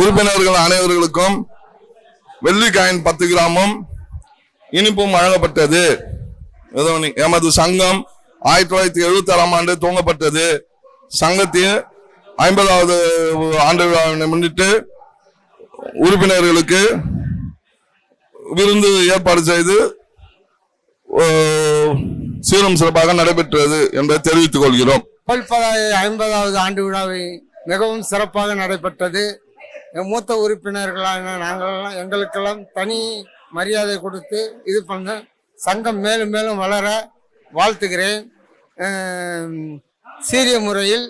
உறுப்பினர்கள் அனைவர்களுக்கும் வெள்ளி காயின் 10 கிராமும் இனிப்பும் வழங்கப்பட்டது. எமது சங்கம் 1976ஆம் ஆண்டு துவங்கப்பட்டது. சங்கத்தின் 50வது ஆண்டு விழாவினை முன்னிட்டு உறுப்பினர்களுக்கு விருந்து ஏற்பாடு செய்து சீரும் சிறப்பாக நடைபெற்றது என்பதை தெரிவித்துக் கொள்கிறோம். 50வது ஆண்டு விழாவை மிகவும் சிறப்பாக நடைபெற்றது. மூத்த உறுப்பினர்களான நாங்கள் எங்களுக்கெல்லாம் தனி மரியாதை கொடுத்து இது பண்ண சங்கம் மேலும் மேலும் வளர வாழ்த்துகிறேன். சீரிய முறையில்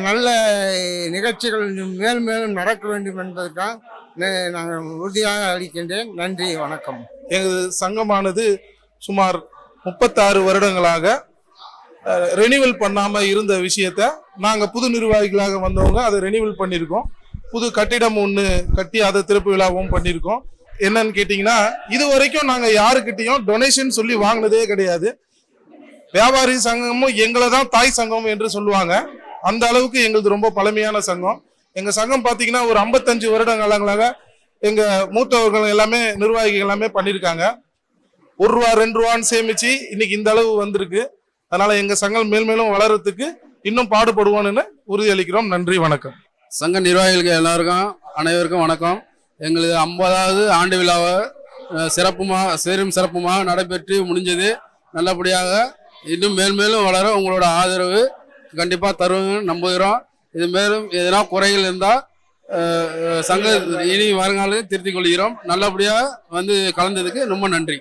நல்ல நிகழ்ச்சிகள் மேலும் மேலும் நடக்க வேண்டும் என்பதற்காக நாங்கள் உறுதியாக அளிக்கின்றேன். நன்றி, வணக்கம். எங்கள் சங்கமானது சுமார் 36 வருடங்களாக ரெனிவல் பண்ணாம இருந்த விஷயத்த நாங்க புது நிர்வாகிகளாக வந்தவங்க அதை ரெனிவல் பண்ணியிருக்கோம். புது கட்டிடம் ஒன்று கட்டி அதை திறப்பு விழாவும் பண்ணியிருக்கோம். என்னன்னு கேட்டிங்கன்னா, இது வரைக்கும் நாங்கள் யாருக்கிட்டையும் டொனேஷன் சொல்லி வாங்கினதே கிடையாது. வியாபாரி சங்கமும் எங்களை தான் தாய் சங்கம் என்று சொல்லுவாங்க. அந்த அளவுக்கு எங்களுக்கு ரொம்ப பழமையான சங்கம். எங்கள் சங்கம் பார்த்தீங்கன்னா ஒரு 55 வருடங்களாக எங்கள் மூத்தவர்கள் எல்லாமே நிர்வாகிகள் எல்லாமே பண்ணியிருக்காங்க. 1 ரூபா 2 ரூபான்னு சேமிச்சு இன்னைக்கு இந்த அளவு வந்திருக்கு. அதனால எங்கள் சங்கம் மேல்மேலும் வளர்றதுக்கு இன்னும் பாடுபடுவோன்னு உறுதியளிக்கிறோம். நன்றி, வணக்கம். சங்க நிர்வாகிகளுக்கு அனைவருக்கும் வணக்கம். எங்களது 50வது ஆண்டு விழாவை சீரும் சிறப்புமாக நடைபெற்று முடிஞ்சது. நல்லபடியாக இன்னும் மேல்மேலும் வளர உங்களோட ஆதரவு கண்டிப்பாக தருவீங்கன்னு நம்புகிறோம். இது மேலும் எதனா குறைகள் இருந்தால் சங்க இனி வருங்காலம் திருத்திக் கொள்கிறோம். நல்லபடியாக வந்து கலந்ததுக்கு ரொம்ப நன்றி.